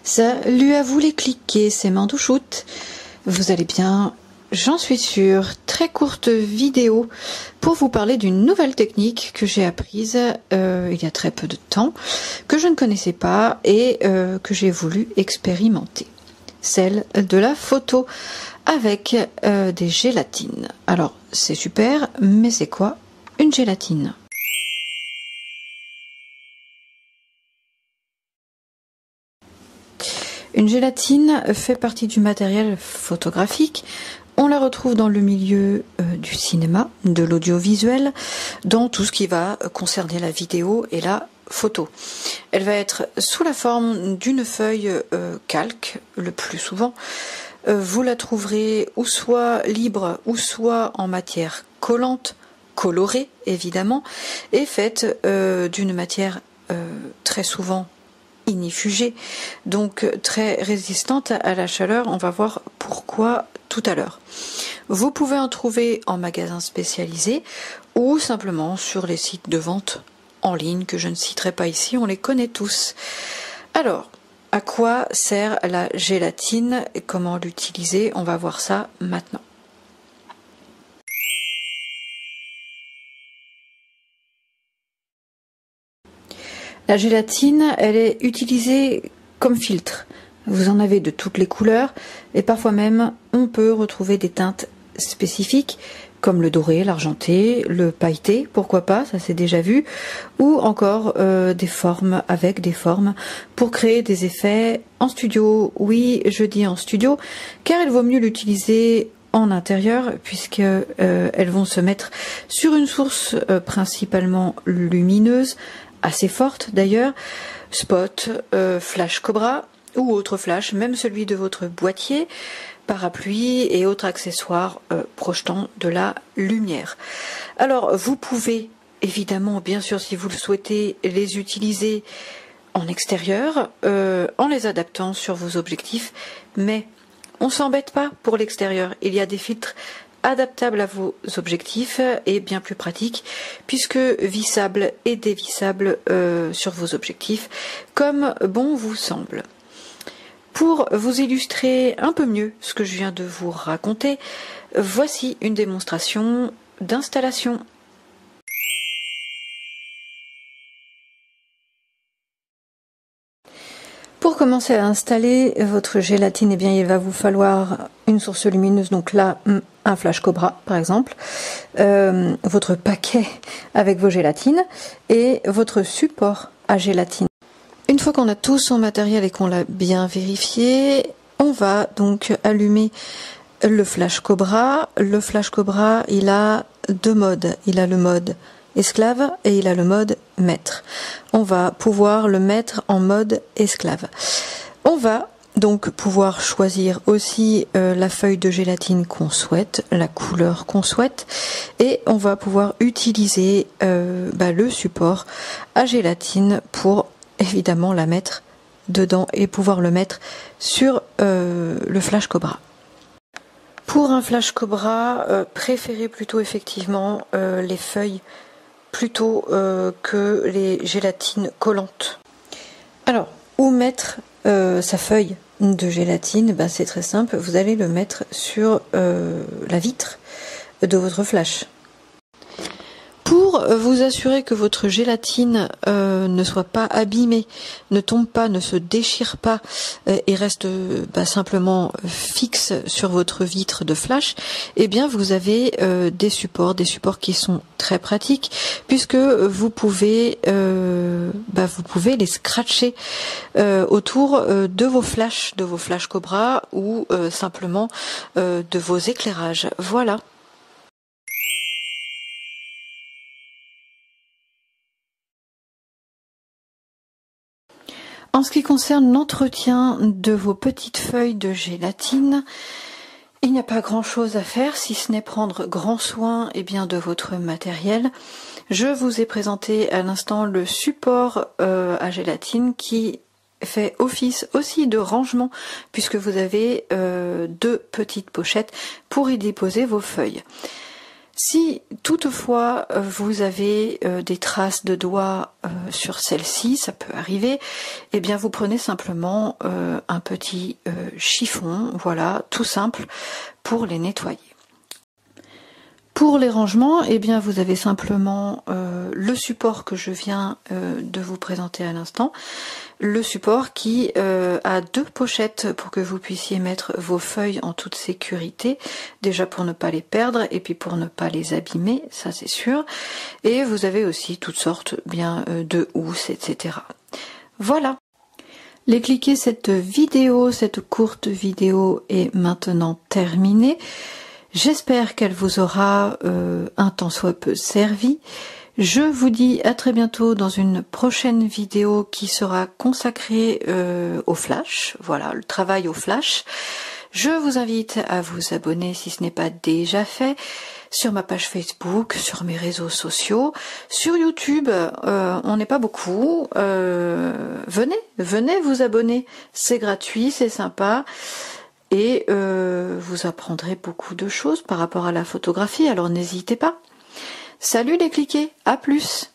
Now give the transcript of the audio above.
Salut à vous les cliquets, c'est Mandouchoute. Vous allez bien, j'en suis sûre. Très courte vidéo pour vous parler d'une nouvelle technique que j'ai apprise il y a très peu de temps, que je ne connaissais pas et que j'ai voulu expérimenter. Celle de la photo avec des gélatines. Alors c'est super, mais c'est quoi une gélatine ? Une gélatine fait partie du matériel photographique. On la retrouve dans le milieu du cinéma, de l'audiovisuel, dans tout ce qui va concerner la vidéo et la photo. Elle va être sous la forme d'une feuille calque, le plus souvent. Vous la trouverez ou soit libre ou soit en matière collante, colorée évidemment, et faite d'une matière très souvent ignifugée, donc très résistante à la chaleur. On va voir pourquoi tout à l'heure. Vous pouvez en trouver en magasin spécialisé ou simplement sur les sites de vente en ligne que je ne citerai pas ici, on les connaît tous. Alors, à quoi sert la gélatine et comment l'utiliser? On va voir ça maintenant. La gélatine, elle est utilisée comme filtre. Vous en avez de toutes les couleurs et parfois même on peut retrouver des teintes spécifiques comme le doré, l'argenté, le pailleté, pourquoi pas, ça c'est déjà vu, ou encore des formes avec des formes pour créer des effets en studio. Oui, je dis en studio car il vaut mieux l'utiliser en intérieur puisque elles vont se mettre sur une source principalement lumineuse, assez forte d'ailleurs, spot, flash Cobra ou autre flash, même celui de votre boîtier, parapluie et autres accessoires projetant de la lumière. Alors vous pouvez évidemment, bien sûr si vous le souhaitez, les utiliser en extérieur, en les adaptant sur vos objectifs, mais on s'embête pas pour l'extérieur, il y a des filtres adaptable à vos objectifs et bien plus pratique puisque vissable et dévissable sur vos objectifs comme bon vous semble. Pour vous illustrer un peu mieux ce que je viens de vous raconter, voici une démonstration d'installation. Pour commencer à installer votre gélatine, eh bien, il va vous falloir une source lumineuse, donc là, un flash Cobra par exemple, votre paquet avec vos gélatines et votre support à gélatine. Une fois qu'on a tout son matériel et qu'on l'a bien vérifié, on va donc allumer le flash Cobra. Le flash Cobra, il a deux modes. Il a le mode esclave et il a le mode maître. On va pouvoir le mettre en mode esclave. On va donc pouvoir choisir aussi la feuille de gélatine qu'on souhaite, la couleur qu'on souhaite, et on va pouvoir utiliser le support à gélatine pour évidemment la mettre dedans et pouvoir le mettre sur le flash Cobra. Pour un flash Cobra, préférez plutôt effectivement les feuilles plutôt que les gélatines collantes. Alors, où mettre sa feuille de gélatine? C'est très simple, vous allez le mettre sur la vitre de votre flash. Pour vous assurer que votre gélatine ne soit pas abîmée, ne tombe pas, ne se déchire pas et reste simplement fixe sur votre vitre de flash, eh bien vous avez des supports qui sont très pratiques puisque vous pouvez les scratcher autour de vos flashs Cobra ou simplement de vos éclairages. Voilà. En ce qui concerne l'entretien de vos petites feuilles de gélatine, il n'y a pas grand chose à faire si ce n'est prendre grand soin de votre matériel. Je vous ai présenté à l'instant le support à gélatine qui fait office aussi de rangement puisque vous avez 2 petites pochettes pour y déposer vos feuilles. Si toutefois vous avez des traces de doigts sur celle-ci, ça peut arriver, eh bien vous prenez simplement un petit chiffon, voilà, tout simple, pour les nettoyer. Pour les rangements, eh bien vous avez simplement le support que je viens de vous présenter à l'instant, le support qui a 2 pochettes pour que vous puissiez mettre vos feuilles en toute sécurité, déjà pour ne pas les perdre et puis pour ne pas les abîmer, ça c'est sûr. Et vous avez aussi toutes sortes bien de housses, etc. Voilà. Les cliquer, cette courte vidéo est maintenant terminée. J'espère qu'elle vous aura un tant soit peu servi. Je vous dis à très bientôt dans une prochaine vidéo qui sera consacrée au flash, voilà, le travail au flash. Je vous invite à vous abonner si ce n'est pas déjà fait, sur ma page Facebook, sur mes réseaux sociaux, sur YouTube, on n'est pas beaucoup, venez vous abonner, c'est gratuit, c'est sympa. Et vous apprendrez beaucoup de choses par rapport à la photographie, alors n'hésitez pas. Salut les cliquets, à plus!